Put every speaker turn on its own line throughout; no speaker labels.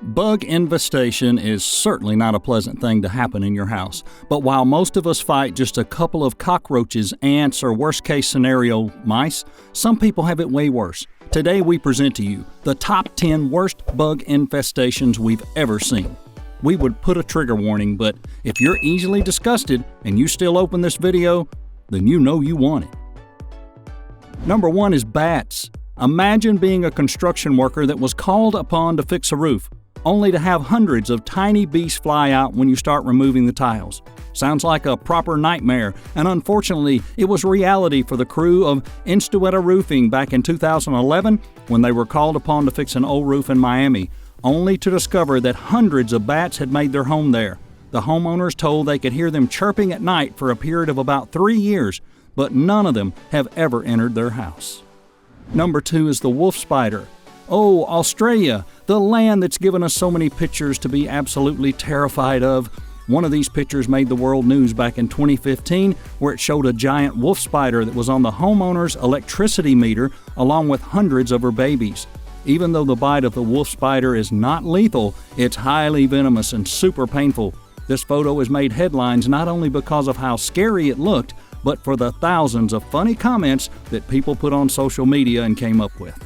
Bug infestation is certainly not a pleasant thing to happen in your house. But while most of us fight just a couple of cockroaches, ants, or worst-case scenario, mice, some people have it way worse. Today we present to you the top 10 worst bug infestations we've ever seen. We would put a trigger warning, but if you're easily disgusted and you still open this video, then you know you want it. Number 1 is bats. Imagine being a construction worker that was called upon to fix a roof, only to have hundreds of tiny beasts fly out when you start removing the tiles. Sounds like a proper nightmare, and unfortunately, it was reality for the crew of Instuetta Roofing back in 2011 when they were called upon to fix an old roof in Miami, only to discover that hundreds of bats had made their home there. The homeowners told they could hear them chirping at night for a period of about 3 years, but none of them have ever entered their house. Number 2 is the wolf spider. Oh, Australia, the land that's given us so many pictures to be absolutely terrified of. One of these pictures made the world news back in 2015, where it showed a giant wolf spider that was on the homeowner's electricity meter along with hundreds of her babies. Even though the bite of the wolf spider is not lethal, it's highly venomous and super painful. This photo has made headlines not only because of how scary it looked, but for the thousands of funny comments that people put on social media and came up with.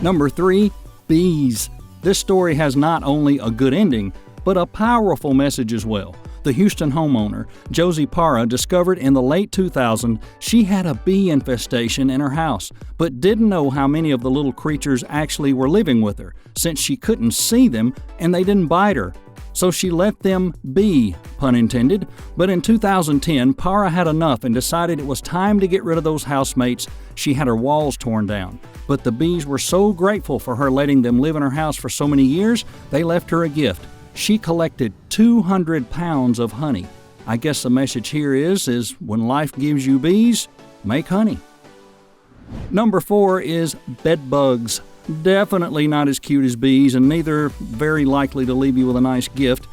Number 3, bees. This story has not only a good ending, but a powerful message as well. The Houston homeowner, Josie Parra, discovered in the late 2000s she had a bee infestation in her house, but didn't know how many of the little creatures actually were living with her, since she couldn't see them and they didn't bite her. So she let them be, pun intended. But in 2010, Parra had enough and decided it was time to get rid of those housemates. She had her walls torn down. But the bees were so grateful for her letting them live in her house for so many years, they left her a gift. She collected 200 pounds of honey. I guess the message here is when life gives you bees, make honey. Number 4 is bed bugs. Definitely not as cute as bees, and neither very likely to leave you with a nice gift.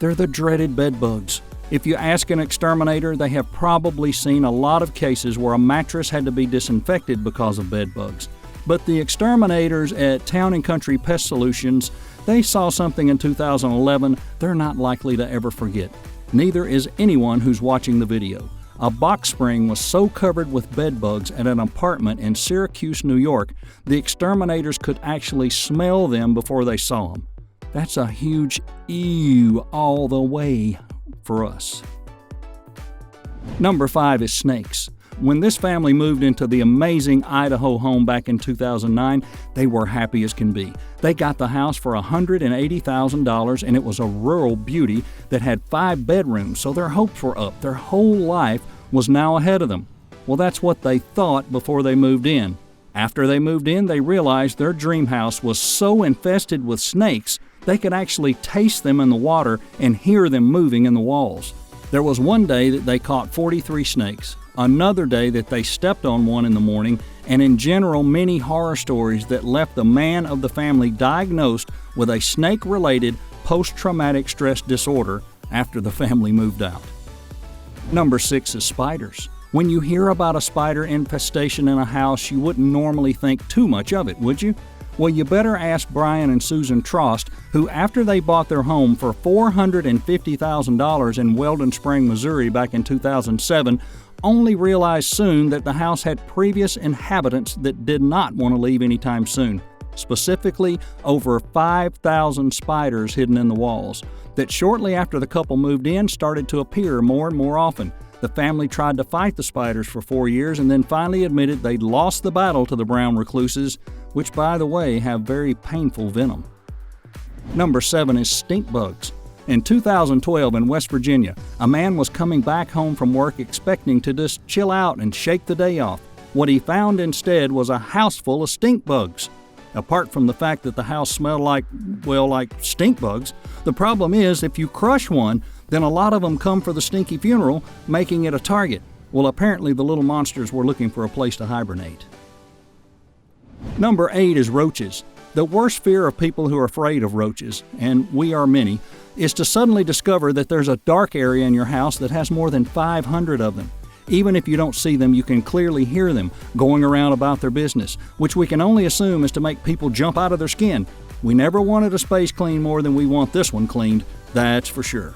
They're the dreaded bed bugs. If you ask an exterminator, they have probably seen a lot of cases where a mattress had to be disinfected because of bed bugs. But the exterminators at Town & Country Pest Solutions, they saw something in 2011 they're not likely to ever forget. Neither is anyone who's watching the video. A box spring was so covered with bed bugs at an apartment in Syracuse, New York, the exterminators could actually smell them before they saw them. That's a huge ew all the way for us. Number 5 is snakes. When this family moved into the amazing Idaho home back in 2009, they were happy as can be. They got the house for $180,000, and it was a rural beauty that had 5 bedrooms, so their hopes were up. Their whole life was now ahead of them. Well, that's what they thought before they moved in. After they moved in, they realized their dream house was so infested with snakes, they could actually taste them in the water and hear them moving in the walls. There was one day that they caught 43 snakes, another day that they stepped on one in the morning, and in general many horror stories that left the man of the family diagnosed with a snake-related post-traumatic stress disorder after the family moved out. Number 6 is spiders. When you hear about a spider infestation in a house, you wouldn't normally think too much of it, would you? Well, you better ask Brian and Susan Trost, who after they bought their home for $450,000 in Weldon Spring, Missouri back in 2007, only realized soon that the house had previous inhabitants that did not want to leave anytime soon. Specifically, over 5,000 spiders hidden in the walls, that shortly after the couple moved in started to appear more and more often. The family tried to fight the spiders for 4 years and then finally admitted they'd lost the battle to the brown recluses, which, by the way, have very painful venom. Number 7 is stink bugs. In 2012 in West Virginia, a man was coming back home from work expecting to just chill out and shake the day off. What he found instead was a house full of stink bugs. Apart from the fact that the house smelled like stink bugs, the problem is if you crush one, then a lot of them come for the stinky funeral, making it a target. Well, apparently the little monsters were looking for a place to hibernate. Number 8 is roaches. The worst fear of people who are afraid of roaches, and we are many, is to suddenly discover that there's a dark area in your house that has more than 500 of them. Even if you don't see them, you can clearly hear them going around about their business, which we can only assume is to make people jump out of their skin. We never wanted a space cleaned more than we want this one cleaned, that's for sure.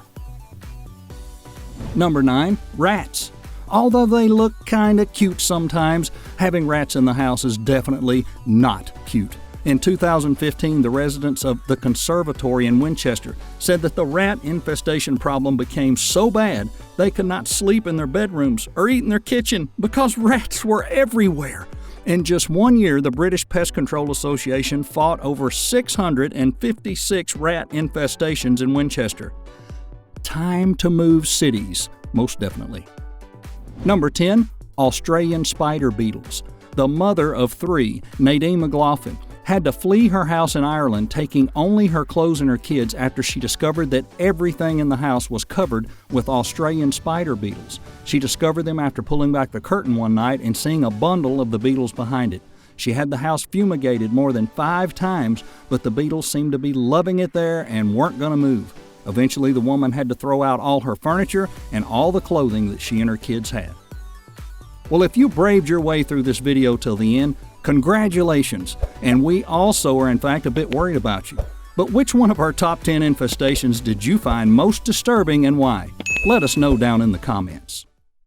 Number 9, rats. Although they look kinda cute sometimes, having rats in the house is definitely not cute. In 2015, the residents of the conservatory in Winchester said that the rat infestation problem became so bad they could not sleep in their bedrooms or eat in their kitchen because rats were everywhere. In just 1 year, the British Pest Control Association fought over 656 rat infestations in Winchester. Time to move cities, most definitely. Number 10, Australian spider beetles. The mother of 3, Nadine McLaughlin, had to flee her house in Ireland, taking only her clothes and her kids after she discovered that everything in the house was covered with Australian spider beetles. She discovered them after pulling back the curtain one night and seeing a bundle of the beetles behind it. She had the house fumigated more than 5 times, but the beetles seemed to be loving it there and weren't going to move. Eventually, the woman had to throw out all her furniture and all the clothing that she and her kids had. Well, if you braved your way through this video till the end, congratulations! And we also are in fact a bit worried about you. But which one of our top 10 infestations did you find most disturbing and why? Let us know down in the comments.